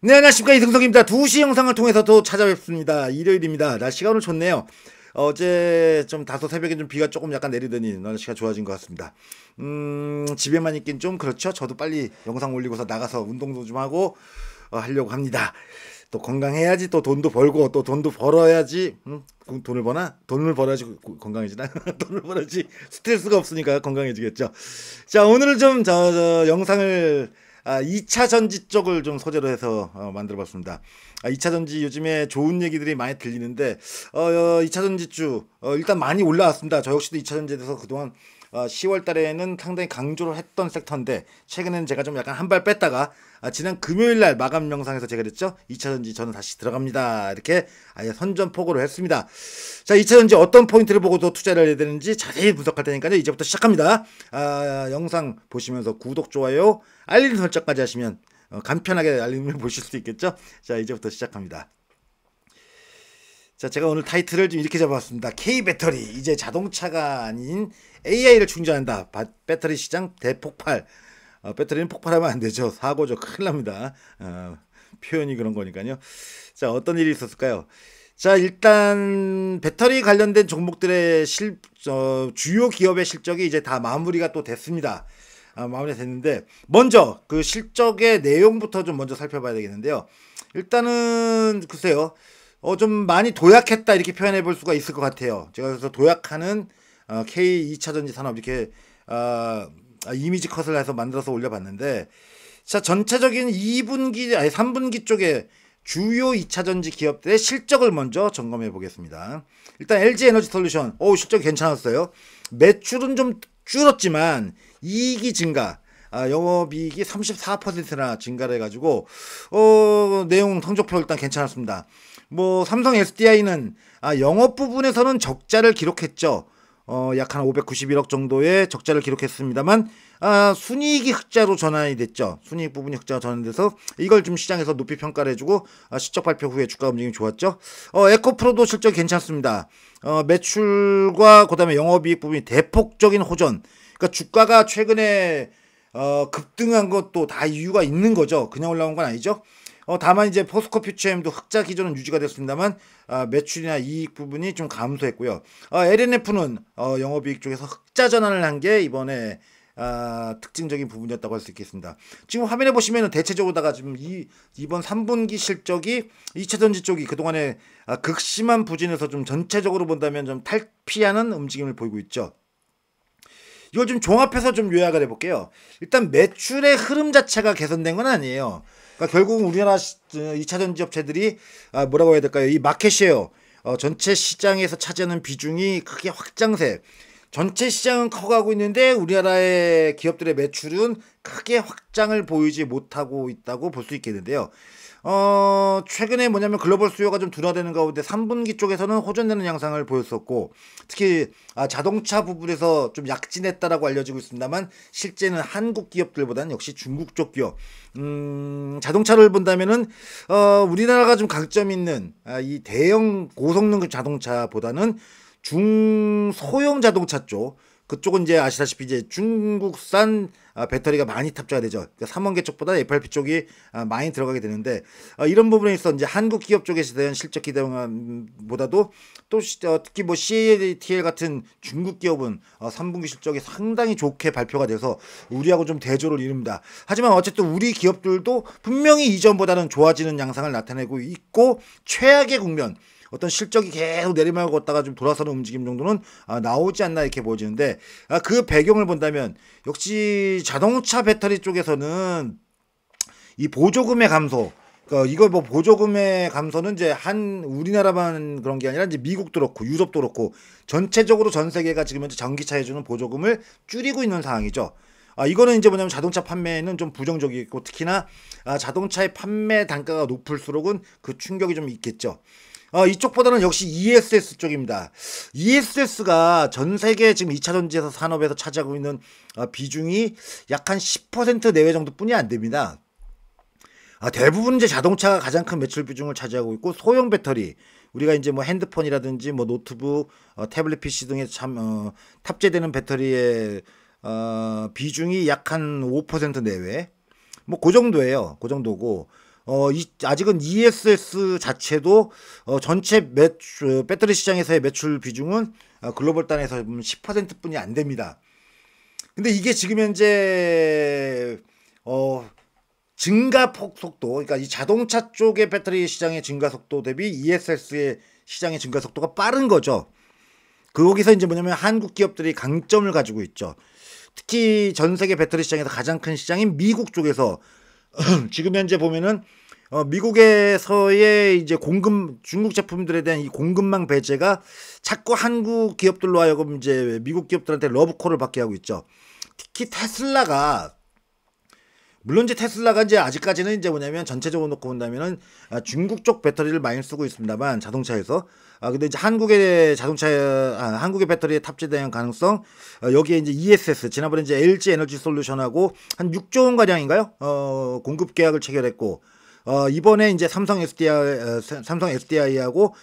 네, 안녕하십니까, 이승석입니다. 2시 영상을 통해서 또 찾아뵙습니다. 일요일입니다. 날씨가 오늘 좋네요. 어제 좀 다소 새벽에 좀 비가 조금 약간 내리더니 날씨가 좋아진 것 같습니다. 집에만 있긴 좀 그렇죠. 저도 빨리 영상 올리고서 나가서 운동도 좀 하고 하려고 합니다. 또 건강해야지, 또 돈도 벌고, 또 돈도 벌어야지. 돈을 버나? 돈을 벌어야지 건강해지나? 돈을 벌어야지 스트레스가 없으니까 건강해지겠죠. 자, 오늘은 좀 영상을 2차 전지 쪽을 좀 소재로 해서 만들어 봤습니다. 2차 전지 요즘에 좋은 얘기들이 많이 들리는데 2차 전지주 일단 많이 올라왔습니다. 저 역시도 2차 전지에 대해서 그동안 10월 달에는 상당히 강조를 했던 섹터인데 최근에는 제가 좀 약간 한 발 뺐다가 지난 금요일 날 마감 영상에서 제가 그랬죠. 2차 전지 저는 다시 들어갑니다. 이렇게 아예 선전포고를 했습니다. 자, 2차 전지 어떤 포인트를 보고도 투자를 해야 되는지 자세히 분석할 테니까요. 이제부터 시작합니다. 영상 보시면서 구독, 좋아요, 알림 설정까지 하시면 간편하게 알림을 보실 수 있겠죠. 자, 이제부터 시작합니다. 자, 제가 오늘 타이틀을 좀 이렇게 잡아봤습니다. K배터리, 이제 자동차가 아닌 AI를 충전한다. 배터리 시장 대폭발. 배터리는 폭발하면 안 되죠. 사고죠. 큰일 납니다. 표현이 그런 거니까요. 자, 어떤 일이 있었을까요? 자, 일단 배터리 관련된 종목들의 주요 기업의 실적이 이제 다 마무리가 또 됐습니다. 마무리가 됐는데 먼저 그 실적의 내용부터 좀 먼저 살펴봐야 되겠는데요. 일단은 글쎄요. 좀 많이 도약했다 이렇게 표현해 볼 수가 있을 것 같아요. 제가 그래서 도약하는 K 2차전지 산업 이렇게 이미지 컷을 해서 만들어서 올려봤는데, 자, 전체적인 2분기 아니 3분기 쪽에 주요 2차전지 기업들의 실적을 먼저 점검해 보겠습니다. 일단 LG 에너지 솔루션, 실적이 괜찮았어요. 매출은 좀 줄었지만 이익이 증가, 영업이익이 34%나 증가를 해가지고 내용 성적표 일단 괜찮았습니다. 뭐 삼성 SDI는 영업 부분에서는 적자를 기록했죠. 약 한 591억 정도의 적자를 기록했습니다만 순이익이 흑자로 전환이 됐죠. 순이익 부분이 흑자로 전환돼서 이걸 좀 시장에서 높이 평가를 해주고 실적 발표 후에 주가 움직임이 좋았죠. 에코프로도 실적이 괜찮습니다. 매출과 그다음에 영업이익 부분이 대폭적인 호전. 그러니까 주가가 최근에 급등한 것도 다 이유가 있는 거죠. 그냥 올라온 건 아니죠. 다만 이제 포스코 퓨처엠도 흑자 기조는 유지가 됐습니다만 매출이나 이익 부분이 좀 감소했고요. LNF는 영업이익 쪽에서 흑자 전환을 한 게 이번에 특징적인 부분이었다고 할 수 있겠습니다. 지금 화면에 보시면은 대체적으로다가 지금 이번 3분기 실적이 2차전지 쪽이 그동안에 극심한 부진에서 좀 전체적으로 본다면 좀 탈피하는 움직임을 보이고 있죠. 이걸 좀 종합해서 좀 요약을 해볼게요. 일단 매출의 흐름 자체가 개선된 건 아니에요. 그러니까 결국 우리나라 2차전지 업체들이 뭐라고 해야 될까요? 이 마켓쉐어, 전체 시장에서 차지하는 비중이 크게 확장세. 전체 시장은 커가고 있는데 우리나라의 기업들의 매출은 크게 확장을 보이지 못하고 있다고 볼 수 있겠는데요. 최근에 뭐냐면 글로벌 수요가 좀 둔화되는 가운데 3분기 쪽에서는 호전되는 양상을 보였었고, 특히 자동차 부분에서 좀 약진했다라고 알려지고 있습니다만 실제는 한국 기업들보다는 역시 중국 쪽 기업, 자동차를 본다면은 우리나라가 좀 강점 있는 이 대형 고성능 자동차보다는 중소형 자동차 쪽, 그쪽은 이제 아시다시피 이제 중국산 배터리가 많이 탑재가 되죠. 그러니까 삼원계 쪽보다 FRP 쪽이 많이 들어가게 되는데, 이런 부분에 있어 이제 한국 기업 쪽에서 대한 실적 기대보다도 또 특히 뭐 CATL 같은 중국 기업은 3분기 실적이 상당히 좋게 발표가 돼서 우리하고 좀 대조를 이룹니다. 하지만 어쨌든 우리 기업들도 분명히 이전보다는 좋아지는 양상을 나타내고 있고, 최악의 국면, 어떤 실적이 계속 내리막을 걷다가 좀 돌아서는 움직임 정도는 나오지 않나 이렇게 보여지는데, 그 배경을 본다면 역시 자동차 배터리 쪽에서는 이 보조금의 감소, 그러니까 이거 뭐 보조금의 감소는 이제 우리나라만 그런 게 아니라 이제 미국도 그렇고 유럽도 그렇고 전체적으로 전 세계가 지금 현재 전기차에 주는 보조금을 줄이고 있는 상황이죠. 이거는 이제 뭐냐면 자동차 판매에는 좀 부정적이고, 특히나 자동차의 판매 단가가 높을수록은 그 충격이 좀 있겠죠. 이쪽보다는 역시 ESS 쪽입니다. ESS가 전 세계 지금 2차전지에서 산업에서 차지하고 있는 비중이 약 한 10% 내외 정도뿐이 안 됩니다. 대부분 이제 자동차가 가장 큰 매출 비중을 차지하고 있고, 소형 배터리, 우리가 이제 뭐 핸드폰이라든지 뭐 노트북, 태블릿 PC 등에 탑재되는 배터리의 비중이 약 한 5% 내외, 뭐 그 정도예요. 그 정도고, 아직은 ESS 자체도 전체 배터리 시장에서의 매출 비중은 글로벌 단에서 10%뿐이 안 됩니다. 근데 이게 지금 현재 증가폭 속도, 그러니까 이 자동차 쪽의 배터리 시장의 증가 속도 대비 ESS의 시장의 증가 속도가 빠른 거죠. 거기서 이제 뭐냐면 한국 기업들이 강점을 가지고 있죠. 특히 전 세계 배터리 시장에서 가장 큰 시장인 미국 쪽에서 지금 현재 보면은 미국에서의 이제 중국 제품들에 대한 이 공급망 배제가 자꾸 한국 기업들로 하여금 이제 미국 기업들한테 러브콜을 받게 하고 있죠. 특히 테슬라가, 물론 이제 테슬라가 이제 아직까지는 이제 뭐냐면 전체적으로 놓고 본다면은 중국 쪽 배터리를 많이 쓰고 있습니다만, 자동차에서. 근데 이제 한국의 배터리에 탑재되는 가능성, 여기에 이제 ESS, 지난번에 이제 LG 에너지 솔루션하고 한 6조 원 가량인가요? 공급 계약을 체결했고, 이번에 이제 삼성 SDI하고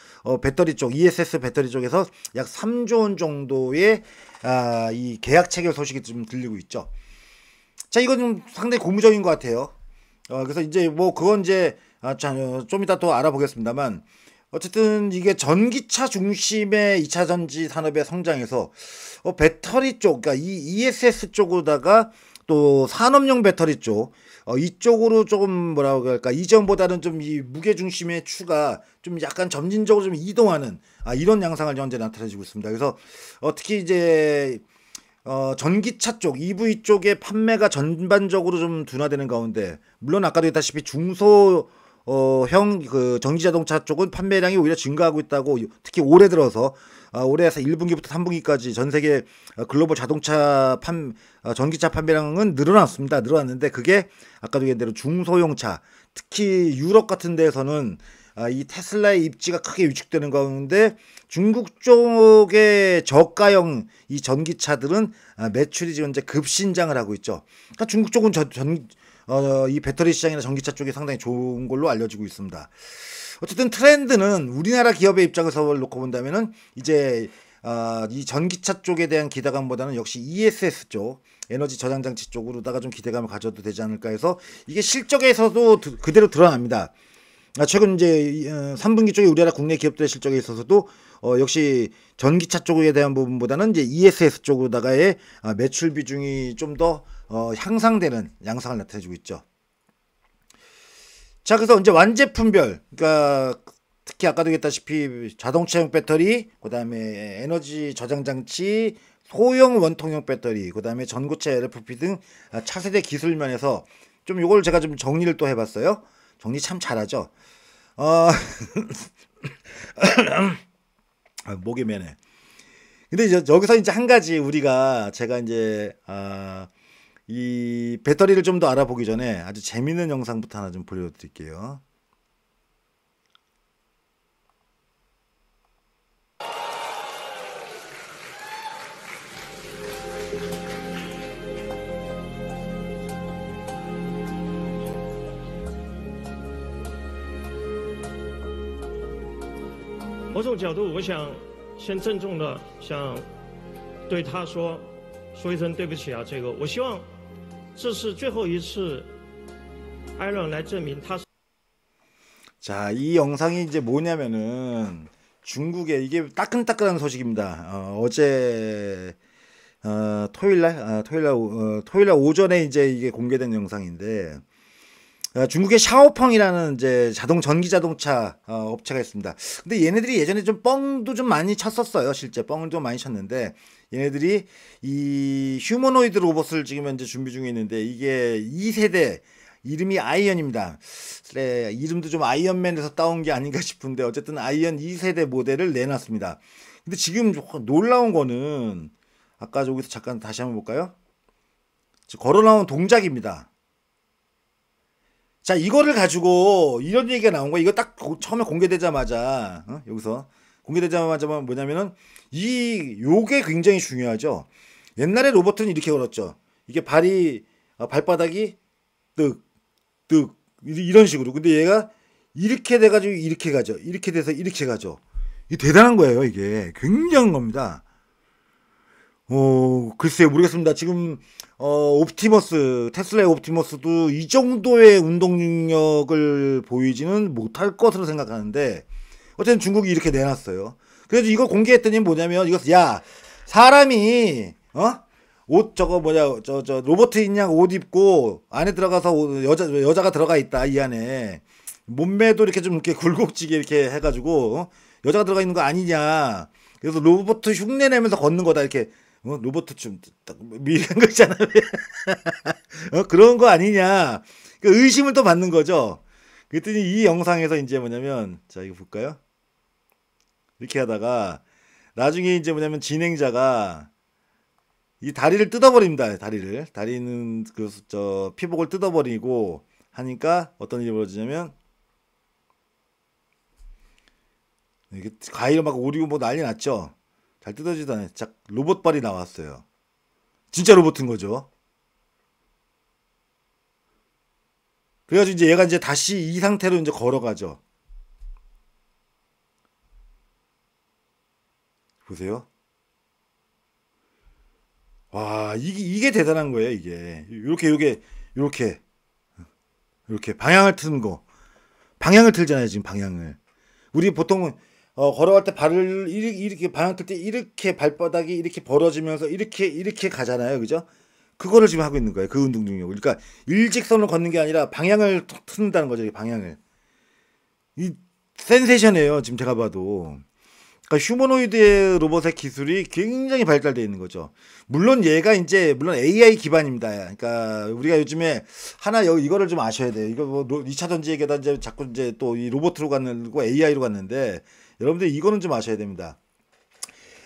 배터리 쪽, ESS 배터리 쪽에서 약 3조 원 정도의 이 계약 체결 소식이 좀 들리고 있죠. 자, 이건 좀 상당히 고무적인 것 같아요. 그래서 이제 뭐 그건 이제 좀 이따 또 알아보겠습니다만, 어쨌든 이게 전기차 중심의 2차 전지 산업의 성장에서 배터리 쪽, 그러니까 이 ESS 쪽으로다가 또 산업용 배터리 쪽, 이쪽으로 조금 뭐라고 할까, 이전보다는 좀 이 무게 중심의 추가 좀 약간 점진적으로 좀 이동하는 이런 양상을 현재 나타내고 있습니다. 그래서 특히 이제 전기차 쪽, EV 쪽의 판매가 전반적으로 좀 둔화되는 가운데, 물론 아까도 했다시피 그 전기자동차 쪽은 판매량이 오히려 증가하고 있다고, 특히 올해 들어서 올해에서 1분기부터 3분기까지 전 세계 글로벌 자동차 전기차 판매량은 늘어났는데, 그게 아까도 얘기한 대로 중소형차, 특히 유럽 같은 데에서는 이 테슬라의 입지가 크게 위축되는 가운데 중국 쪽의 저가형 이 전기차들은 매출이 지금 이제 급신장을 하고 있죠. 그러니까 중국 쪽은 이 배터리 시장이나 전기차 쪽이 상당히 좋은 걸로 알려지고 있습니다. 어쨌든 트렌드는 우리나라 기업의 입장에서 놓고 본다면은 이제 이 전기차 쪽에 대한 기대감보다는 역시 ESS 쪽, 에너지 저장 장치 쪽으로다가 좀 기대감을 가져도 되지 않을까 해서, 이게 실적에서도 그대로 드러납니다. 최근 이제 3분기 쪽에 우리나라 국내 기업들의 실적에 있어서도 역시 전기차 쪽에 대한 부분보다는 이제 ESS 쪽으로다가의 매출 비중이 좀 더 향상되는 양상을 나타내주고 있죠. 자, 그래서 이제 완제품별, 그러니까 특히 아까도 얘기했다시피 자동차용 배터리, 그다음에 에너지 저장 장치, 소형 원통형 배터리, 그다음에 전고체 LFP 등 차세대 기술 면에서 좀 요걸 제가 좀 정리를 또 해봤어요. 정리 참 잘하죠. 목이 메네. 근데 이제 여기서 이제 한 가지 제가 이제 이 배터리를 좀 더 알아보기 전에 아주 재밌는 영상부터 하나 좀 보여드릴게요. 某种角度，我想先郑重的向对他说一声对不起啊。这个我希望这是最后一次艾伦来证明他是。 자, 이 영상이 이제 뭐냐면은 중국의 이게 따끈따끈한 소식입니다. 어제 토요일날 오전에 이제 이게 공개된 영상인데, 중국의 샤오펑이라는 이제 전기 자동차 업체가 있습니다. 근데 얘네들이 예전에 좀 뻥도 좀 많이 쳤었어요. 실제 뻥을 좀 많이 쳤는데, 얘네들이 이 휴머노이드 로봇을 지금 현재 준비 중에 있는데, 이게 2세대 이름이 아이언입니다. 그래, 이름도 좀 아이언맨에서 따온 게 아닌가 싶은데, 어쨌든 아이언 2세대 모델을 내놨습니다. 근데 지금 놀라운 거는, 아까 저기서 잠깐 다시 한번 볼까요? 걸어 나온 동작입니다. 자, 이거를 가지고 이런 얘기가 나온 거야. 이거 딱 처음에 공개되자마자, 여기서 공개되자마자 뭐냐면은 요게 굉장히 중요하죠. 옛날에 로봇은 이렇게 걸었죠. 이게 발바닥이 뜩 이런 식으로. 근데 얘가 이렇게 돼가지고 이렇게 가죠. 이렇게 돼서 이렇게 가죠. 이게 대단한 거예요. 이게 굉장한 겁니다. 글쎄요, 모르겠습니다. 지금, 테슬라의 옵티머스도 이 정도의 운동 능력을 보이지는 못할 것으로 생각하는데, 어쨌든 중국이 이렇게 내놨어요. 그래서 이걸 공개했더니 뭐냐면, 야, 사람이, 로버트 인양 옷 입고, 안에 들어가서 여자가 들어가 있다, 이 안에. 몸매도 이렇게 좀 이렇게 굴곡지게 이렇게 해가지고, 여자가 들어가 있는 거 아니냐. 그래서 로버트 흉내 내면서 걷는 거다, 이렇게. 로버트 좀 미개한 거 있잖아요. 그런 거 아니냐. 그 의심을 또 받는 거죠. 그랬더니 이 영상에서 이제 뭐냐면, 자, 이거 볼까요? 이렇게 하다가, 나중에 이제 뭐냐면 진행자가 이 다리를 뜯어버립니다. 다리는 피복을 뜯어버리고 하니까 어떤 일이 벌어지냐면, 이게 가위로 막 오리고 뭐 난리 났죠. 잘 뜯어지도 않아요. 자, 로봇발이 나왔어요. 진짜 로봇인 거죠. 그래가지고 이제 얘가 이제 다시 이 상태로 이제 걸어가죠. 보세요. 와, 이게 대단한 거예요, 이게. 요렇게 방향을 트는 거. 방향을 틀잖아요, 지금 방향을. 우리 보통은 걸어갈 때 발을 이렇게 방향 틀 때 이렇게 발바닥이 이렇게 벌어지면서 이렇게 가잖아요. 그죠? 그거를 지금 하고 있는 거예요. 그 운동 능력을. 그러니까 일직선을 걷는 게 아니라 방향을 트는다는 거죠. 이 방향을. 이 센세이션이에요. 지금 제가 봐도. 그러니까 휴머노이드 로봇의 기술이 굉장히 발달되어 있는 거죠. 물론 얘가 물론 AI 기반입니다. 그러니까 우리가 요즘에 이거를 좀 아셔야 돼요. 이거 뭐 2차 전지 얘기하다 이제 자꾸 이제 또 이 로봇으로 갔고 AI로 갔는데 여러분들 이거는 좀 아셔야 됩니다.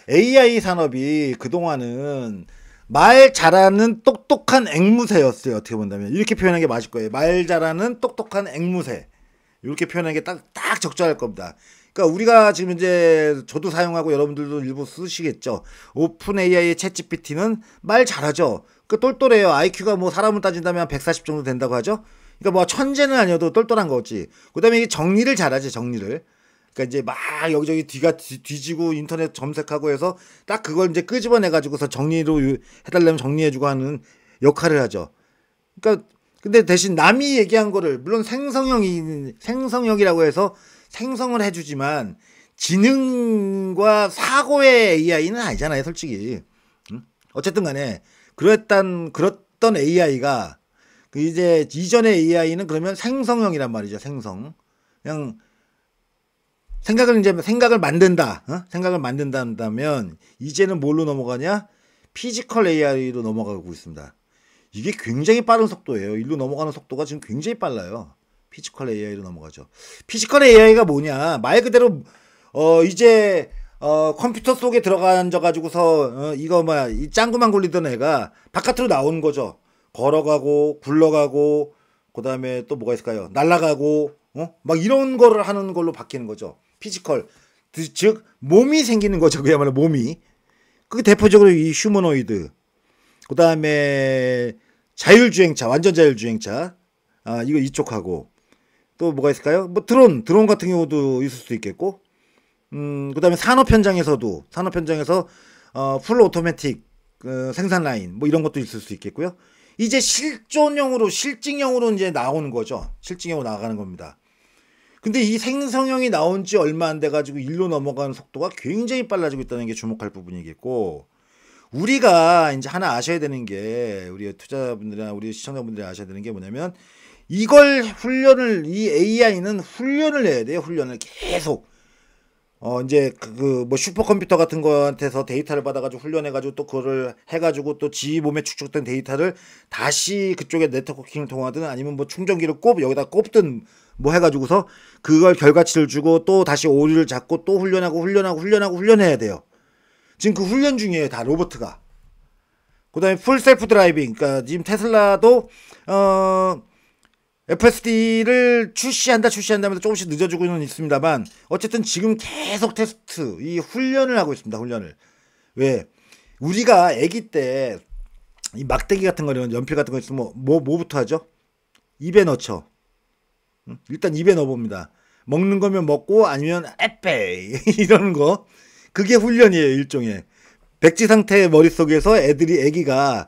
AI 산업이 그동안은 말 잘하는 똑똑한 앵무새였어요. 어떻게 본다면 이렇게 표현하는 게 맞을 거예요. 말 잘하는 똑똑한 앵무새. 이렇게 표현하는 게 딱 적절할 겁니다. 그러니까 우리가 지금 이제 저도 사용하고 여러분들도 일부 쓰시겠죠. 오픈 AI의 챗 GPT는 말 잘하죠. 그 똘똘해요. IQ가 뭐 사람을 따진다면 한 140 정도 된다고 하죠. 그러니까 뭐 천재는 아니어도 똘똘한 거지. 그다음에 이게 정리를 잘하지, 정리를. 그러니까 이제 막 여기저기 뒤지고 인터넷 검색하고 해서 딱 그걸 이제 끄집어내 가지고서 정리로 해달라면 정리해주고 하는 역할을 하죠. 그러니까 근데 대신 남이 얘기한 거를 물론 생성형이라고 해서 생성을 해주지만 지능과 사고의 AI는 아니잖아요, 솔직히. 어쨌든 간에 그랬던 AI가 이제 이전의 AI는 그러면 생성형이란 말이죠. 그냥 생각을 만든다. 생각을 만든다면 이제는 뭘로 넘어가냐? 피지컬 AI로 넘어가고 있습니다. 이게 굉장히 빠른 속도예요. 일로 넘어가는 속도가 지금 굉장히 빨라요. 피지컬 AI로 넘어가죠. 피지컬 AI가 뭐냐? 말 그대로 이제 컴퓨터 속에 들어가 앉아가지고서 이 짱구만 굴리던 애가 바깥으로 나오는 거죠. 걸어가고 굴러가고 그다음에 또 뭐가 있을까요? 날아가고 막 이런 거를 하는 걸로 바뀌는 거죠. 피지컬 즉 몸이 생기는 거죠. 그야말로 몸이. 그게 대표적으로 이 휴머노이드. 그다음에 자율주행차, 완전 자율주행차. 이거 이쪽하고 또 뭐가 있을까요? 뭐 드론 같은 경우도 있을 수도 있겠고, 그다음에 산업 현장에서 풀 오토매틱 생산 라인 뭐 이런 것도 있을 수 있겠고요. 이제 실직형으로 이제 나오는 거죠. 실직형으로 나가는 겁니다. 근데 이 생성형이 나온 지 얼마 안 돼 가지고 일로 넘어가는 속도가 굉장히 빨라지고 있다는 게 주목할 부분이겠고, 우리가 이제 하나 아셔야 되는 게, 우리 투자자분들이나 우리 시청자분들이 아셔야 되는 게 뭐냐면, 이 AI는 훈련을 해야 돼요. 훈련을 계속. 이제 뭐 슈퍼컴퓨터 같은 거한테서 데이터를 받아가지고 훈련해가지고 또 그거를 해가지고 또 지 몸에 축적된 데이터를 다시 그쪽에 네트워킹을 통하든 아니면 뭐 충전기를 여기다 꼽든 뭐 해가지고서 그걸 결과치를 주고 또 다시 오류를 잡고 또 훈련해야 돼요. 지금 그 훈련 중이에요. 다 로봇가. 그 다음에 풀 셀프 드라이빙. 그러니까 지금 테슬라도 FSD를 출시한다면서 조금씩 늦어지고는 있습니다만 어쨌든 지금 계속 테스트, 이 훈련을 하고 있습니다. 훈련을. 왜? 우리가 아기 때 이 막대기 같은 거는 연필 같은 거 있으면 뭐부터 하죠? 입에 넣죠. 일단 입에 넣어봅니다. 먹는 거면 먹고 아니면 에페이 이러는 거. 그게 훈련이에요. 일종의. 백지 상태의 머릿속에서 애기가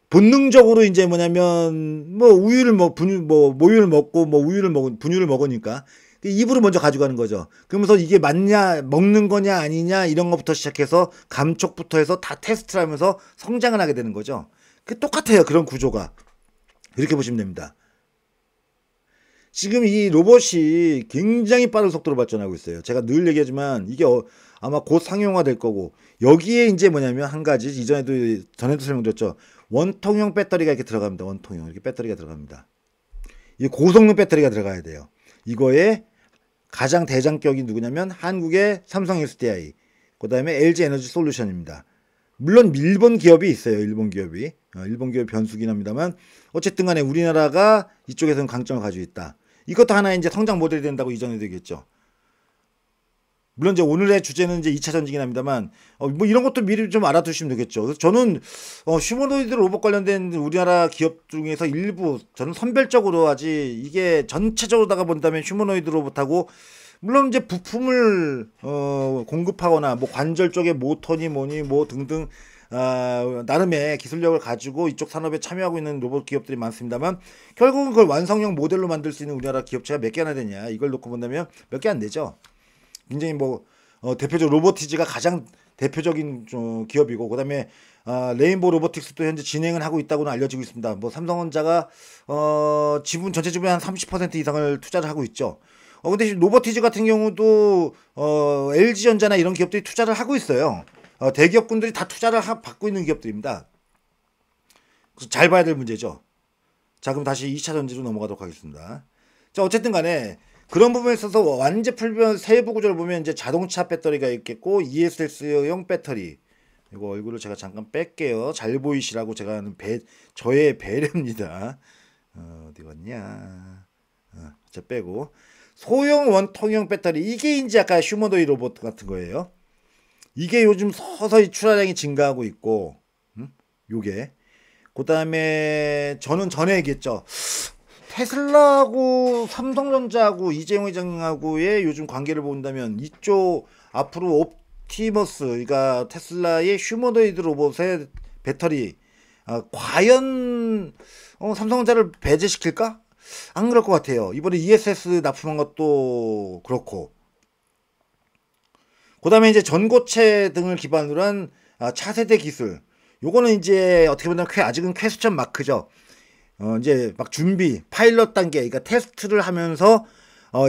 본능적으로 이제 뭐냐면 뭐 우유를 모유를 먹고 뭐 분유를 먹으니까 입으로 먼저 가져가는 거죠. 그러면서 이게 맞냐, 먹는 거냐 아니냐 이런 것부터 시작해서 감촉부터 해서 다 테스트를 하면서 성장을 하게 되는 거죠. 그 똑같아요. 그런 구조가. 이렇게 보시면 됩니다. 지금 이 로봇이 굉장히 빠른 속도로 발전하고 있어요. 제가 늘 얘기하지만 이게 아마 곧 상용화 될 거고, 여기에 이제 뭐냐면 한 가지 전에도 설명드렸죠. 원통형 배터리가 이렇게 들어갑니다. 원통형 이렇게 배터리가 들어갑니다. 이 고성능 배터리가 들어가야 돼요. 이거에 가장 대장격이 누구냐면 한국의 삼성 SDI, 그 다음에 LG 에너지 솔루션입니다. 물론 일본 기업이 있어요. 일본 기업이 변수긴 합니다만 어쨌든 간에 우리나라가 이쪽에서는 강점을 가지고 있다. 이것도 하나의 이제 성장 모델이 된다고 이전에 되겠죠. 물론 이제 오늘의 주제는 이제 2차 전지긴 합니다만 뭐 이런 것도 미리 좀 알아두시면 되겠죠. 그래서 저는 휴머노이드 로봇 관련된 우리나라 기업 중에서 일부 저는 선별적으로 아직 이게 전체적으로다가 본다면 휴머노이드 로봇하고 물론 이제 부품을 공급하거나 뭐 관절 쪽에 모터니 뭐니 뭐 등등 나름의 기술력을 가지고 이쪽 산업에 참여하고 있는 로봇 기업들이 많습니다만 결국은 그걸 완성형 모델로 만들 수 있는 우리나라 기업체가 몇 개나 되냐 이걸 놓고 본다면 몇 개 안 되죠. 굉장히 대표적 로보티즈가 가장 대표적인 기업이고, 그다음에 레인보우 로보틱스도 현재 진행을 하고 있다고는 알려지고 있습니다. 뭐 삼성전자가 지분 전체 지분의 한 30% 이상을 투자를 하고 있죠. 근데 로보티즈 같은 경우도 LG전자나 이런 기업들이 투자를 하고 있어요. 대기업군들이 다 투자를 받고 있는 기업들입니다. 그래서 잘 봐야 될 문제죠. 자, 그럼 다시 2차 전지로 넘어가도록 하겠습니다. 자, 어쨌든 간에 그런 부분에 있어서 완제품별 세부 구조를 보면 이제 자동차 배터리가 있겠고 ESS형 배터리, 이거 얼굴을 제가 잠깐 뺄게요. 잘 보이시라고 제가 하는 저의 배려입니다. 어디 갔냐? 자, 빼고 소형 원통형 배터리, 이게 이제 아까 휴머노이드 로봇 같은 거예요. 이게 요즘 서서히 출하량이 증가하고 있고, 요게 그 다음에 저는 전에 얘기했죠. 테슬라하고 삼성전자하고 이재용 회장하고의 요즘 관계를 본다면 이쪽 앞으로 옵티머스, 그러니까 테슬라의 휴머노이드 로봇의 배터리 과연 삼성전자를 배제시킬까? 안 그럴 것 같아요. 이번에 ESS 납품한 것도 그렇고, 그 다음에 이제 전고체 등을 기반으로 한 차세대 기술, 요거는 이제 어떻게 보면 아직은 퀘스천 마크죠. 이제 막 파일럿 단계, 그러니까 테스트를 하면서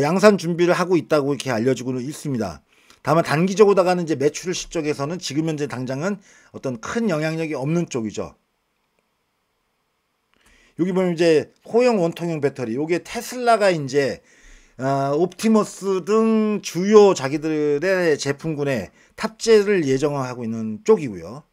양산 준비를 하고 있다고 이렇게 알려지고는 있습니다. 다만 단기적으로다가는 이제 매출 실적에서는 지금 현재 당장은 어떤 큰 영향력이 없는 쪽이죠. 여기 보면 이제 소형 원통형 배터리, 요게 테슬라가 이제 옵티머스 등 주요 자기들의 제품군에 탑재를 예정하고 있는 쪽이고요.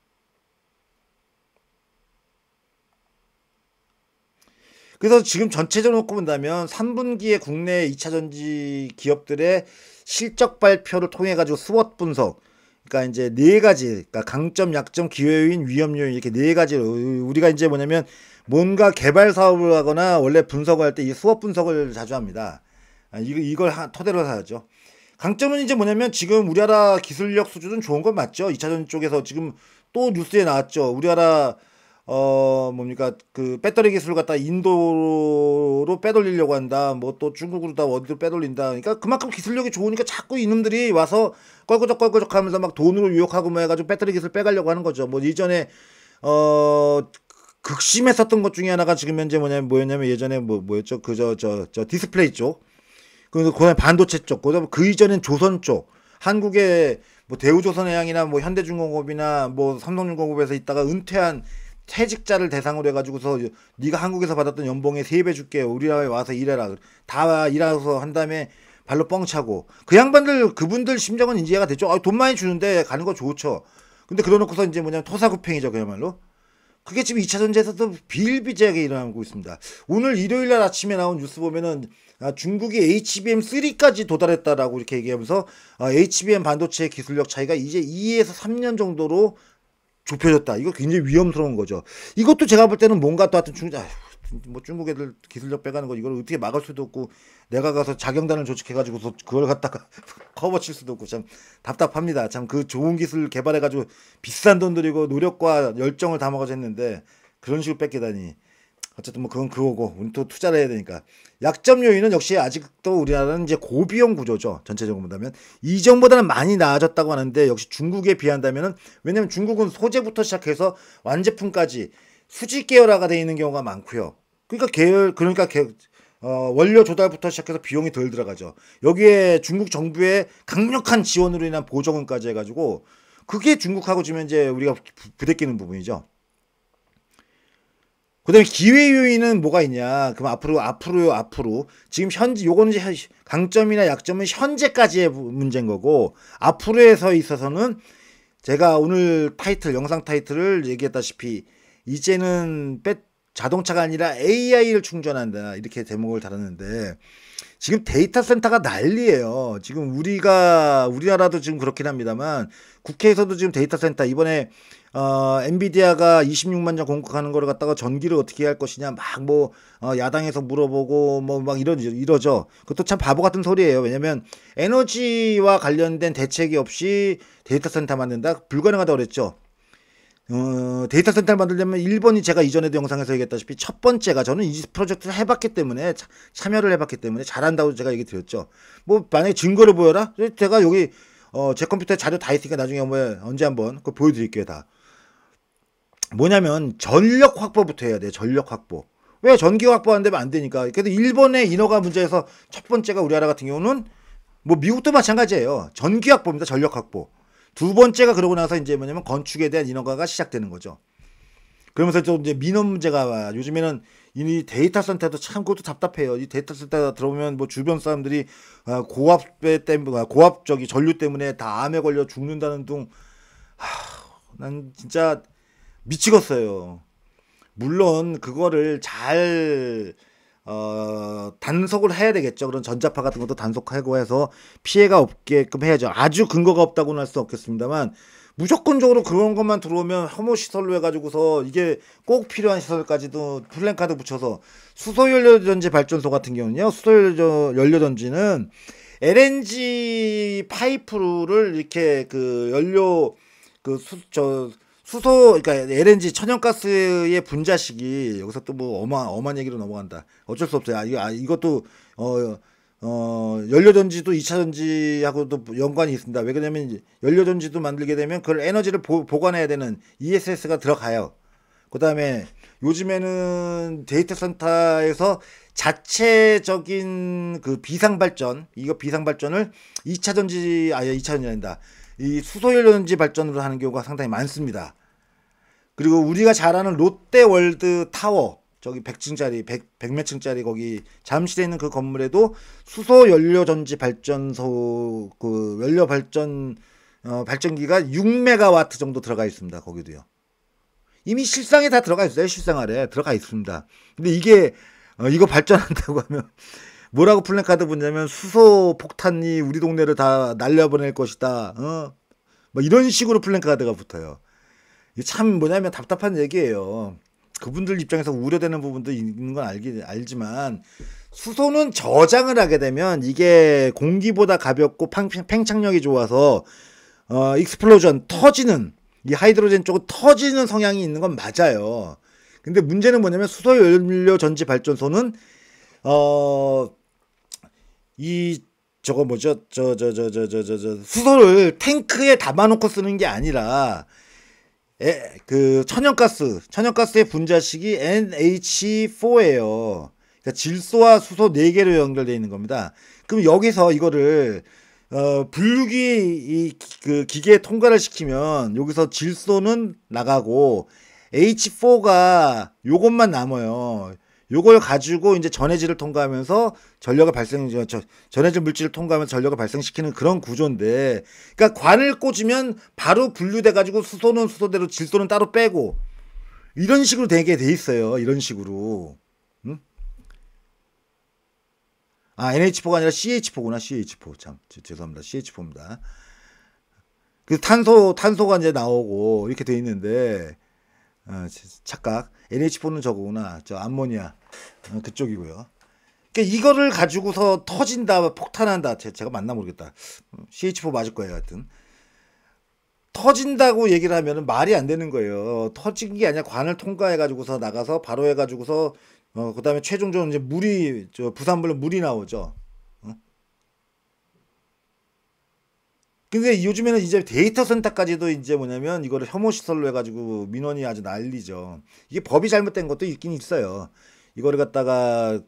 그래서 지금 전체적으로 놓고 본다면 3분기에 국내 2차 전지 기업들의 실적 발표를 통해 가지고 스워트 분석, 그러니까 이제 네 가지, 그러니까 강점, 약점, 기회 요인, 위험 요인, 이렇게 네 가지로 우리가 이제 뭐냐면 뭔가 개발 사업을 하거나 원래 분석을 할 때 이 스워트 분석을 자주 합니다. 이걸 토대로 하죠. 강점은 이제 뭐냐면 지금 우리나라 기술력 수준은 좋은 건 맞죠. 2차 전지 쪽에서 지금 또 뉴스에 나왔죠. 우리나라 뭡니까, 그 배터리 기술을 갖다 인도로 빼돌리려고 한다, 뭐 또 중국으로 다 어디로 빼돌린다. 그러니까 그만큼 기술력이 좋으니까 자꾸 이놈들이 와서 껄끄적 하면서 막 돈으로 유혹하고 뭐 해가지고 배터리 기술 빼가려고 하는 거죠. 뭐 이전에 극심했었던 것 중에 하나가 지금 현재 뭐였냐면 예전에 뭐였죠, 저 디스플레이 쪽, 그다음에 반도체 쪽, 그다음에 그 이전엔 조선 쪽, 한국의 뭐 대우조선해양이나 뭐 현대중공업이나 뭐 삼성중공업에서 있다가 은퇴한 퇴직자를 대상으로 해가지고서 네가 한국에서 받았던 연봉의 3배 줄게, 우리나라에 와서 일해라, 다 일해서 한 다음에 발로 뻥 차고, 그 양반들, 그분들 심정은 이제 이해가 됐죠. 돈 많이 주는데 가는 거 좋죠. 근데 그러놓고서 이제 뭐냐면 토사구팽이죠, 그야말로. 그게 지금 2차 전지에서도 비일비재하게 일어나고 있습니다. 오늘 일요일날 아침에 나온 뉴스 보면은 중국이 HBM3까지 도달했다라고 이렇게 얘기하면서 HBM 반도체 기술력 차이가 이제 2에서 3년 정도로 좁혀졌다. 이거 굉장히 위험스러운 거죠. 이것도 제가 볼 때는 뭔가 또 하여튼 뭐 중국 애들 기술력 빼가는 거 이걸 어떻게 막을 수도 없고 내가 가서 자경단을 조직해가지고 그걸 갖다가 커버 칠 수도 없고 참 답답합니다. 참 그 좋은 기술 개발해가지고 비싼 돈 들이고 노력과 열정을 담아가지고 했는데 그런 식으로 뺏기다니. 어쨌든 뭐 그건 그거고 우리 또 투자를 해야 되니까. 약점 요인은 역시 아직도 우리나라는 이제 고비용 구조죠. 전체적으로 본다면 이전보다는 많이 나아졌다고 하는데 역시 중국에 비한다면은 왜냐면 중국은 소재부터 시작해서 완제품까지 수직 계열화가 되어 있는 경우가 많고요. 그러니까 원료 조달부터 시작해서 비용이 덜 들어가죠. 여기에 중국 정부의 강력한 지원으로 인한 보조금까지 해가지고 그게 중국하고 지금 이제 우리가 부대끼는 부분이죠. 그다음에 기회 요인은 뭐가 있냐? 그럼 앞으로 지금 현재 요거는 이제 강점이나 약점은 현재까지의 문제인 거고 앞으로에 있어서는 제가 오늘 영상 타이틀을 얘기했다시피 이제는 자동차가 아니라 AI를 충전한다 이렇게 제목을 달았는데 지금 데이터 센터가 난리예요. 지금 우리나라도 지금 그렇긴 합니다만 국회에서도 지금 데이터 센터 이번에 엔비디아가 26만 장 공급하는 거를 갖다가 전기를 어떻게 할 것이냐 막 야당에서 물어보고 막 이러죠. 그것도 참 바보 같은 소리예요. 왜냐면 에너지와 관련된 대책이 없이 데이터 센터 만든다 불가능하다고 그랬죠. 데이터 센터를 만들려면 일본이 제가 이전에도 영상에서 얘기했다시피 첫 번째가 저는 이 프로젝트를 해봤기 때문에 참여를 해봤기 때문에 잘한다고 제가 얘기 드렸죠. 뭐 만약에 증거를 보여라? 제가 여기 제 컴퓨터에 자료 다 있으니까 나중에 언제 한번 그거 보여드릴게요 다. 뭐냐면 전력 확보부터 해야 돼. 전력 확보. 왜 전기 확보 안 되면 안 되니까. 그래도 일본의 인허가 문제에서 첫 번째가 우리나라 같은 경우는 뭐 미국도 마찬가지예요. 전기 확보입니다. 전력 확보. 두 번째가 그러고 나서 이제 뭐냐면 건축에 대한 인허가가 시작되는 거죠. 그러면서 또 이제 민원 문제가 와요. 요즘에는 이 데이터 센터도 참 그것도 답답해요. 이 데이터 센터 들어오면 뭐 주변 사람들이 고압 전류 때문에 다 암에 걸려 죽는다는 둥. 난 진짜 미치겠어요. 물론 그거를 잘 단속을 해야 되겠죠. 그런 전자파 같은 것도 단속하고 해서 피해가 없게끔 해야죠. 아주 근거가 없다고는 할 수 없겠습니다만 무조건적으로 그런 것만 들어오면 혐오 시설로 해가지고서 이게 꼭 필요한 시설까지도 플랜카드 붙여서 수소연료전지 발전소 같은 경우는요. 수소연료전지는 LNG 파이프를 이렇게 수소, 그러니까 LNG 천연가스의 분자식이 여기서 또 뭐 엄한 얘기로 넘어간다. 어쩔 수 없어요. 이것도 연료전지도 2차전지하고도 연관이 있습니다. 왜 그러냐면 연료전지도 만들게 되면 그걸 에너지를 보관해야 되는 ESS가 들어가요. 그 다음에 요즘에는 데이터 센터에서 자체적인 그 비상발전을 2차전지 아니다. 이 수소연료전지 발전으로 하는 경우가 상당히 많습니다. 그리고 우리가 잘 아는 롯데월드 타워 저기 100몇 층짜리 거기 잠실에 있는 그 건물에도 수소연료전지 발전소 연료 발전기가 6메가와트 정도 들어가 있습니다. 거기도요. 이미 실상에 다 들어가 있어요. 실생활에 들어가 있습니다. 근데 이게 이거 발전한다고 하면 뭐라고 플랜카드 붙냐면 수소 폭탄이 우리 동네를 다 날려보낼 것이다. 뭐 이런 식으로 플랜카드가 붙어요. 이게 참 뭐냐면 답답한 얘기예요. 그분들 입장에서 우려되는 부분도 있는 건 알지만 수소는 저장을 하게 되면 이게 공기보다 가볍고 팽창력이 좋아서 익스플로전 터지는 이 하이드로젠 쪽은 터지는 성향이 있는 건 맞아요. 근데 문제는 뭐냐면 수소연료 전지 발전소는 수소를 탱크에 담아놓고 쓰는 게 아니라 그 천연가스의 분자식이 NH4예요. 그러니까 질소와 수소 4개로 연결되어 있는 겁니다. 그럼 여기서 이거를 분류기 그 기계에 통과를 시키면 여기서 질소는 나가고 H4가 요것만 남아요. 요걸 가지고 이제 전해질을 통과하면서 전해질 물질을 통과하면서 전력을 발생시키는 그런 구조인데, 그러니까 관을 꽂으면 바로 분류돼 가지고 수소는 수소대로 질소는 따로 빼고 이런 식으로 되게 돼 있어요. 이런 식으로. 응? NH4가 아니라 CH4구나. CH4. 참 죄송합니다. CH4입니다. 그 탄소가 이제 나오고 이렇게 돼 있는데 착각. NH4는 저거구나. 저 암모니아 그쪽이고요. 그러니까 이거를 가지고서 터진다, 폭탄한다. 제가 맞나 모르겠다. CH4 맞을 거예요, 하여튼. 터진다고 얘기를 하면은 말이 안 되는 거예요. 터진 게 아니라 관을 통과해 가지고서 나가서 바로 해 가지고서 그다음에 최종적으로 이제 물이 부산물로 물이 나오죠. 근데 요즘에는 이제 데이터 센터까지도 이제 뭐냐면 이거를 혐오 시설로 해가지고 민원이 아주 난리죠. 이게 법이 잘못된 것도 있긴 있어요. 이거를 갖다가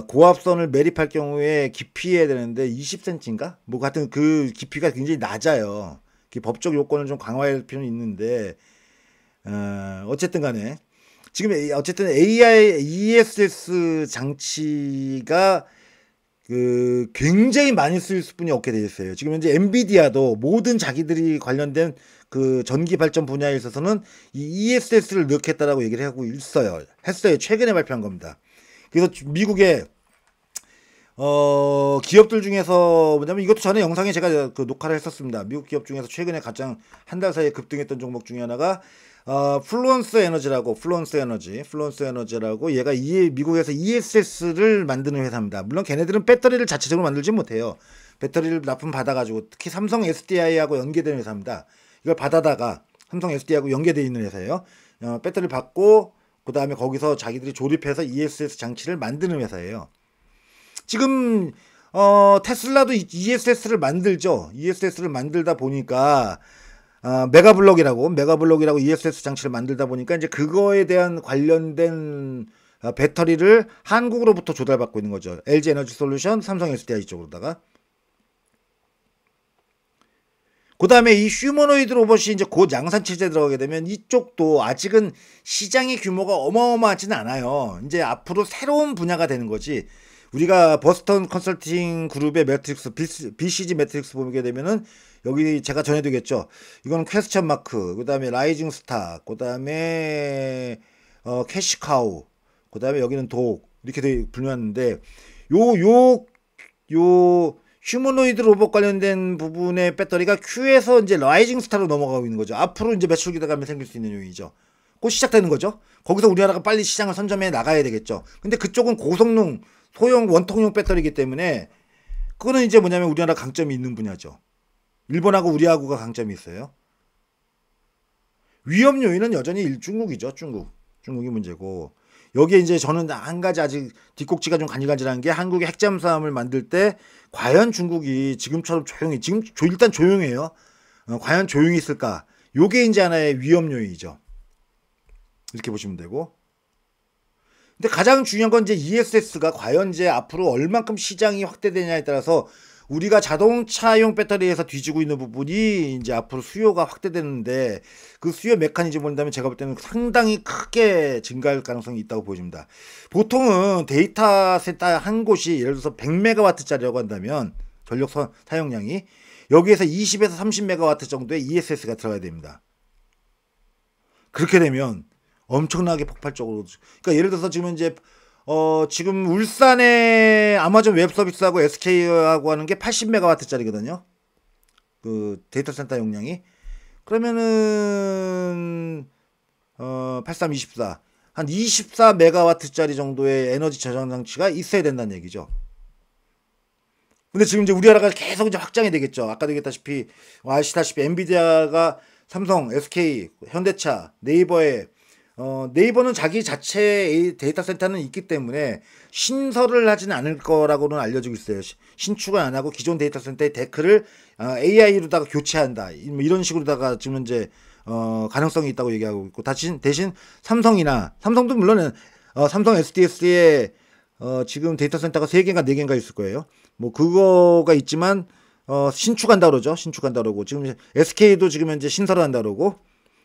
고압선을 매립할 경우에 깊이해야 되는데 20cm인가? 뭐 같은 그 깊이가 굉장히 낮아요. 그 법적 요건을 좀 강화할 필요는 있는데 어쨌든 간에 지금 어쨌든 AI ESS 장치가 굉장히 많이 쓸 수뿐이 없게 되어 있어요. 지금 현재 엔비디아도 모든 자기들이 관련된 그 전기 발전 분야에 있어서는 이 ESS를 넣겠다라고 얘기를 하고 했어요. 최근에 발표한 겁니다. 그래서 미국의 기업들 중에서 뭐냐면 이것도 전에 영상에 제가 그 녹화를 했었습니다. 미국 기업 중에서 최근에 가장 한 달 사이에 급등했던 종목 중에 하나가 플루언스 에너지라고 얘가 미국에서 ESS를 만드는 회사입니다. 물론 걔네들은 배터리를 자체적으로 만들지 못해요. 배터리를 납품 받아가지고 특히 삼성 SDI하고 연계된 회사입니다. 이걸 받아다가 삼성 SDI하고 연계되어 있는 회사예요. 배터리를 받고 그 다음에 거기서 자기들이 조립해서 ESS 장치를 만드는 회사예요. 지금 테슬라도 ESS를 만들죠. ESS를 만들다 보니까 메가블록이라고 ESS 장치를 만들다 보니까 이제 그거에 대한 관련된 배터리를 한국으로부터 조달받고 있는 거죠. LG 에너지 솔루션, 삼성 SDI 쪽으로다가. 그 다음에 이 휴머노이드 로봇이 이제 곧 양산 체제에 들어가게 되면 이쪽도 아직은 시장의 규모가 어마어마하지는 않아요. 이제 앞으로 새로운 분야가 되는 거지. 우리가 버스턴 컨설팅 그룹의 매트릭스, BCG 매트릭스 보게 되면은 여기 제가 전해드리겠죠. 이거는 퀘스천 마크, 그 다음에 라이징 스타, 그 다음에 캐시카우, 그 다음에 여기는 독 이렇게 불렸는데 요 휴머노이드 로봇 관련된 부분의 배터리가 Q에서 이제 라이징 스타로 넘어가고 있는 거죠. 앞으로 이제 매출 기대감이 생길 수 있는 요인이죠. 곧 시작되는 거죠. 거기서 우리나라가 빨리 시장을 선점해 나가야 되겠죠. 근데 그쪽은 고성능 소형 원통용 배터리이기 때문에 그거는 이제 뭐냐면 우리나라 강점이 있는 분야죠. 일본하고 우리하고가 강점이 있어요. 위험 요인은 여전히 중국이죠. 중국이 문제고 여기에 이제 저는 한 가지 아직 뒷꼭지가 좀 간질간질한 게 한국의 핵잠수함을 만들 때 과연 중국이 지금처럼 지금 일단 조용해요. 과연 조용히 있을까? 요게 이제 하나의 위험 요인이죠. 이렇게 보시면 되고. 근데 가장 중요한 건 이제 ESS가 과연 이제 앞으로 얼만큼 시장이 확대되냐에 따라서 우리가 자동차용 배터리에서 뒤지고 있는 부분이 이제 앞으로 수요가 확대되는데 그 수요 메커니즘을 본다면 제가 볼 때는 상당히 크게 증가할 가능성이 있다고 보여집니다. 보통은 데이터 센터 한 곳이 예를 들어서 100메가와트짜리라고 한다면 전력 사용량이 여기에서 20에서 30메가와트 정도의 ESS가 들어가야 됩니다. 그렇게 되면 엄청나게 폭발적으로 그러니까 예를 들어서 지금 이제 지금 울산의 아마존 웹 서비스하고 SK하고 하는 게 80메가와트짜리거든요. 그 데이터 센터 용량이. 그러면은 8324 한 24메가와트짜리 정도의 에너지 저장 장치가 있어야 된다는 얘기죠. 근데 지금 이제 우리나라가 계속 이제 확장이 되겠죠. 아까도 얘기했다시피 아시다시피 엔비디아가 삼성, SK, 현대차, 네이버는 자기 자체의 데이터 센터는 있기 때문에 신설을 하지는 않을 거라고는 알려지고 있어요. 신축을 안 하고 기존 데이터 센터의 데크를 AI로다가 교체한다. 이런 식으로다가 지금 이제 가능성이 있다고 얘기하고 있고 대신 삼성도 물론 삼성 SDS에 지금 데이터 센터가 3개인가 4개인가 있을 거예요. 뭐 그거가 있지만 신축한다 그러죠. 신축한다 그러고 지금 SK도 지금 현재 신설을 한다 그러고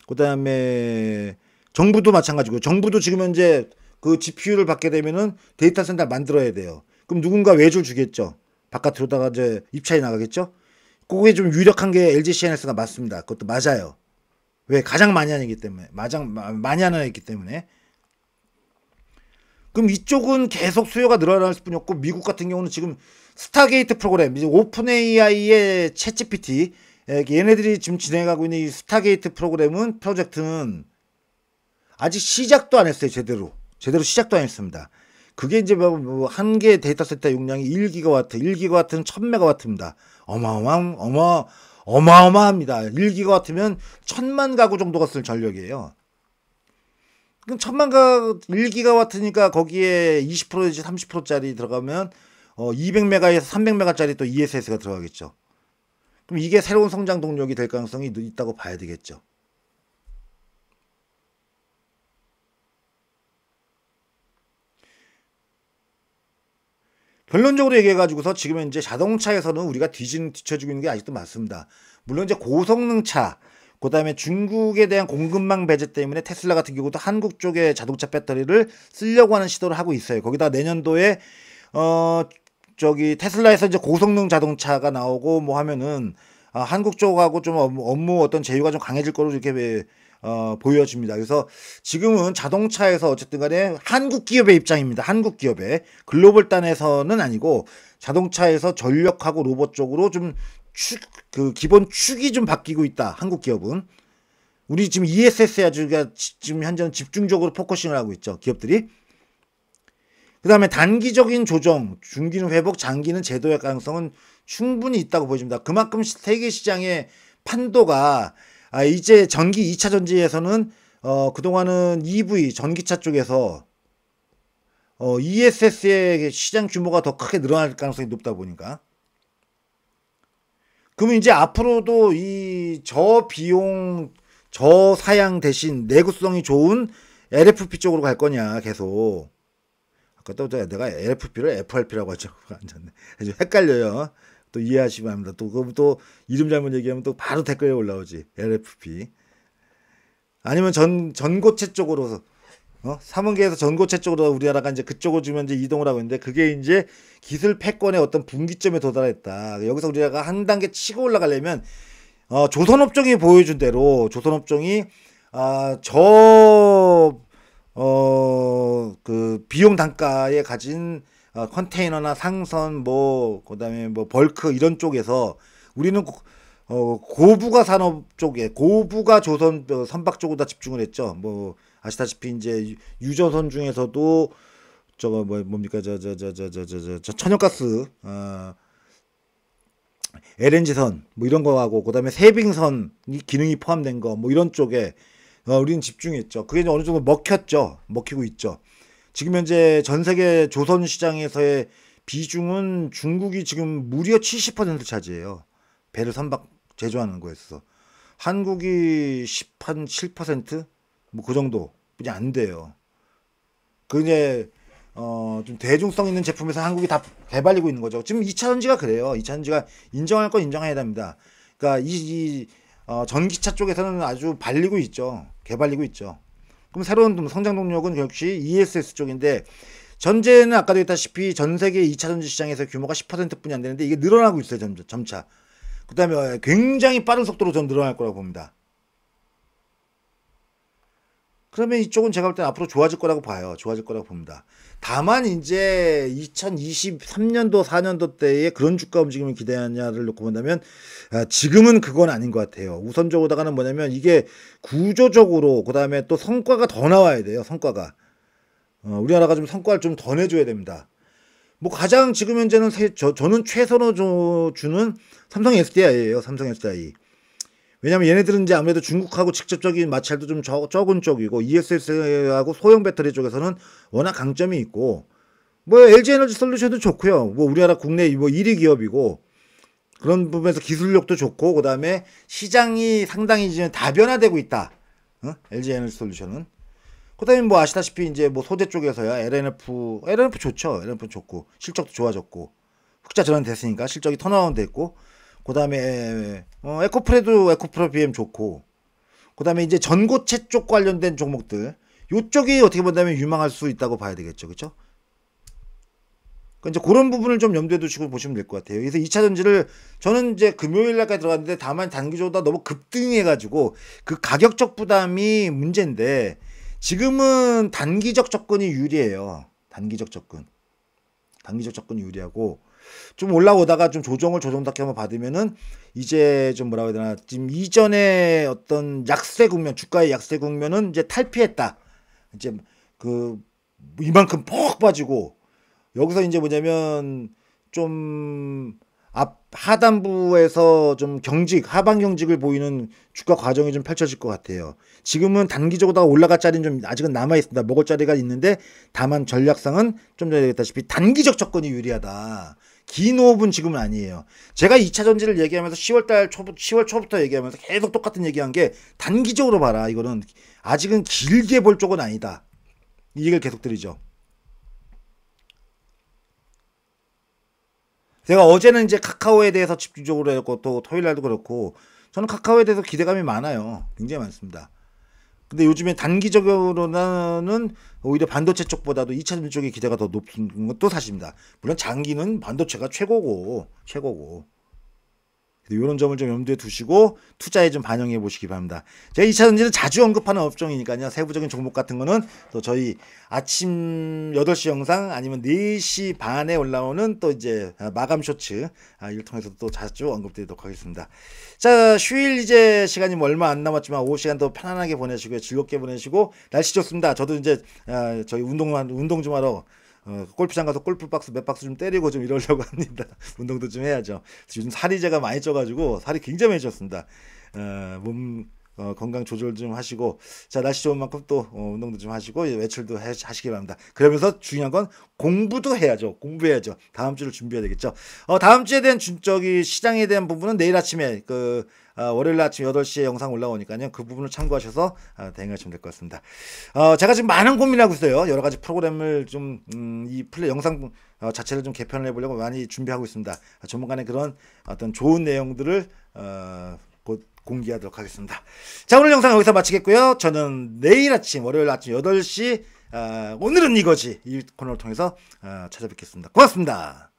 그다음에 정부도 마찬가지고 정부도 지금 현재 그 GPU를 받게 되면은 데이터 센터 만들어야 돼요. 그럼 누군가 외주 주겠죠. 바깥으로다가 이제 입찰이 나가겠죠. 그게 좀 유력한 게 LG CNS가 맞습니다. 그것도 맞아요. 왜? 가장 많이 하는 애기 때문에. 많이 하는 애기 때문에. 그럼 이쪽은 계속 수요가 늘어날 뿐이 없고 미국 같은 경우는 지금 스타게이트 프로그램, 이제 오픈 AI의 챗GPT 얘네들이 지금 진행하고 있는 이 스타게이트 프로젝트는 아직 시작도 안 했어요. 제대로 시작도 안 했습니다. 그게 이제 뭐 한 개 데이터 센터 용량이 1기가와트, 1기가와트는 1000메가와트입니다. 어마어마합니다. 1기가와트면 1000만 가구 정도가 쓸 전력이에요. 그럼 1기가와트니까 거기에 20% 내지 30%짜리 들어가면 200메가에서 300메가짜리 또 ESS가 들어가겠죠. 그럼 이게 새로운 성장 동력이 될 가능성이 있다고 봐야 되겠죠. 결론적으로 얘기해가지고서 지금 이제 자동차에서는 우리가 뒤처지고 있는 게 아직도 맞습니다. 물론 이제 고성능차, 그 다음에 중국에 대한 공급망 배제 때문에 테슬라 같은 경우도 한국 쪽에 자동차 배터리를 쓰려고 하는 시도를 하고 있어요. 거기다 내년도에 테슬라에서 이제 고성능 자동차가 나오고 뭐 하면은 한국 쪽하고 좀 업무 어떤 제휴가 좀 강해질 거로 이렇게 보여집니다. 그래서 지금은 자동차에서 어쨌든 간에 한국 기업의 입장입니다. 한국 기업의 글로벌 단에서는 아니고 자동차에서 전력하고 로봇 쪽으로 좀 기본 축이 좀 바뀌고 있다. 한국 기업은. 우리 지금 ESS에 아주 지금 현재는 집중적으로 포커싱을 하고 있죠. 기업들이. 그 다음에 단기적인 조정, 중기는 회복, 장기는 제도의 가능성은 충분히 있다고 보여집니다. 그만큼 세계 시장의 판도가 이제 전기 2차 전지에서는 그동안은 EV 전기차 쪽에서 ESS의 시장 규모가 더 크게 늘어날 가능성이 높다 보니까 그러면 이제 앞으로도 이 저비용 저사양 대신 내구성이 좋은 LFP 쪽으로 갈 거냐 계속. 아까 또 내가 LFP를 FRP라고 하죠. 완전 헷갈려요. 또 이해하시면 합니다. 또 이름 잘못 얘기하면 또 바로 댓글에 올라오지. LFP. 아니면 전고체 쪽으로 삼원계에서 전고체 쪽으로 우리나라가 이제 그쪽으로 지금 이제 이동을 하고 있는데 그게 이제 기술 패권의 어떤 분기점에 도달했다. 여기서 우리나라가 한 단계 치고 올라가려면 조선업종이 보여준 대로 조선업종이 그 비용 단가에 가진 컨테이너나 상선 그다음에 벌크 이런 쪽에서 우리는 고부가 산업 쪽에 고부가 조선 선박 쪽으로 다 집중을 했죠. 뭐 아시다시피 이제 유조선 중에서도 저거 뭡니까 저 천연가스 LNG선 뭐 이런 거하고 그다음에 세빙선 기능이 포함된 거 뭐 이런 쪽에 우리는 집중했죠. 그게 어느 정도 먹히고 있죠. 지금 현재 전 세계 조선 시장에서의 비중은 중국이 지금 무려 70% 차지해요. 배를 선박 제조하는 거였어. 한국이 7% 뭐 그 정도 그냥 안 돼요. 그게 좀 대중성 있는 제품에서 한국이 다 개발리고 있는 거죠. 지금 2차 전지가 그래요. 2차 전지가 인정할 건 인정해야 됩니다. 그러니까 전기차 쪽에서는 아주 발리고 있죠. 개발리고 있죠. 그럼 새로운 성장 동력은 역시 ESS 쪽인데 전제는 아까도 했다시피 전 세계 2차 전지 시장에서 규모가 10%뿐이 안 되는데 이게 늘어나고 있어요. 점차. 그 다음에 굉장히 빠른 속도로 전 늘어날 거라고 봅니다. 그러면 이쪽은 제가 볼 때 앞으로 좋아질 거라고 봐요. 좋아질 거라고 봅니다. 다만 이제 2023년도 4년도 때에 그런 주가 움직임을 기대하냐를 놓고 본다면 지금은 그건 아닌 것 같아요. 우선적으로다가는 뭐냐면 이게 구조적으로 그 다음에 또 성과가 더 나와야 돼요. 성과가 우리나라가 좀 성과를 좀 더 내줘야 됩니다. 뭐 가장 지금 현재는 저는 최선으로 주는 삼성 SDI예요. 삼성 SDI. 왜냐면 얘네들은 이제 아무래도 중국하고 직접적인 마찰도 좀 적은 쪽이고 ESS하고 소형 배터리 쪽에서는 워낙 강점이 있고 뭐 LG 에너지 솔루션도 좋고요. 뭐 우리나라 국내 뭐 1위 기업이고 그런 부분에서 기술력도 좋고 그다음에 시장이 상당히 지금 다변화되고 있다. LG 에너지 솔루션은. 그다음에 뭐 아시다시피 이제 뭐 소재 쪽에서야 LNF 좋죠. LNF 좋고 실적도 좋아졌고 흑자 전환됐으니까 실적이 턴어라운드 됐고 그 다음에 에코프로 BM 좋고 그 다음에 이제 전고체 쪽 관련된 종목들 요쪽이 어떻게 본다면 유망할 수 있다고 봐야 되겠죠. 그렇죠? 그러니까 이제 그런 부분을 좀 염두에 두시고 보시면 될 것 같아요. 그래서 2차 전지를 저는 이제 금요일 날까지 들어갔는데 다만 단기적으로 너무 급등해가지고 그 가격적 부담이 문제인데 지금은 단기적 접근이 유리해요. 단기적 접근이 유리하고 좀 올라오다가 좀 조정답게 한번 받으면은 이제 좀 뭐라고 해야 되나 지금 이전에 어떤 약세 국면 주가의 약세 국면은 이제 탈피했다. 이제 그 이만큼 퍽 빠지고 여기서 이제 뭐냐면 좀 하단부에서 좀 하방 경직을 보이는 주가 과정이 좀 펼쳐질 것 같아요. 지금은 단기적으로 올라갈 자리는 좀 아직은 남아 있습니다. 먹을 자리가 있는데 다만 전략상은 좀 전에 얘기했다시피 단기적 접근이 유리하다. 긴 호흡은 지금은 아니에요. 제가 2차 전지를 얘기하면서 10월 초부터 얘기하면서 계속 똑같은 얘기한 게 단기적으로 봐라. 이거는 아직은 길게 볼 쪽은 아니다. 이 얘기를 계속 드리죠. 제가 어제는 이제 카카오에 대해서 집중적으로 했고 또 토요일 날도 그렇고 저는 카카오에 대해서 기대감이 많아요. 굉장히 많습니다. 근데 요즘에 단기적으로는 오히려 반도체 쪽보다도 2차 전지 쪽의 기대가 더 높은 것도 사실입니다. 물론 장기는 반도체가 최고고. 이런 점을 좀 염두에 두시고 투자에 좀 반영해 보시기 바랍니다. 제가 2차 전지는 자주 언급하는 업종이니까요. 세부적인 종목 같은 거는 또 저희 아침 8시 영상 아니면 4시 반에 올라오는 또 이제 마감 쇼츠 이를 통해서 또 자주 언급드리도록 하겠습니다. 자, 휴일 이제 시간이 뭐 얼마 안 남았지만 오후 시간도 편안하게 보내시고요. 즐겁게 보내시고 날씨 좋습니다. 저도 이제 저희 운동 좀 하러 골프장 가서 골프박스 몇 박스 좀 때리고 좀 이러려고 합니다. 운동도 좀 해야죠. 요즘 살이 제가 많이 쪄가지고 살이 굉장히 많이 쪘습니다. 몸 건강 조절 좀 하시고 자 날씨 좋은 만큼 또 운동도 좀 하시고 외출도 하시기 바랍니다. 그러면서 중요한 건 공부도 해야죠. 공부해야죠. 다음 주를 준비해야 되겠죠. 다음 주에 대한 시장에 대한 부분은 내일 아침에 월요일 아침 8시에 영상 올라오니까요. 그 부분을 참고하셔서 대응하시면 될 것 같습니다. 제가 지금 많은 고민하고 있어요. 여러 가지 프로그램을 좀 이 영상 자체를 좀 개편을 해보려고 많이 준비하고 있습니다. 조만간에 그런 어떤 좋은 내용들을 곧 공개하도록 하겠습니다. 자, 오늘 영상 여기서 마치겠고요. 저는 내일 아침 월요일 아침 8시 오늘은 이거지 이 코너를 통해서 찾아뵙겠습니다. 고맙습니다.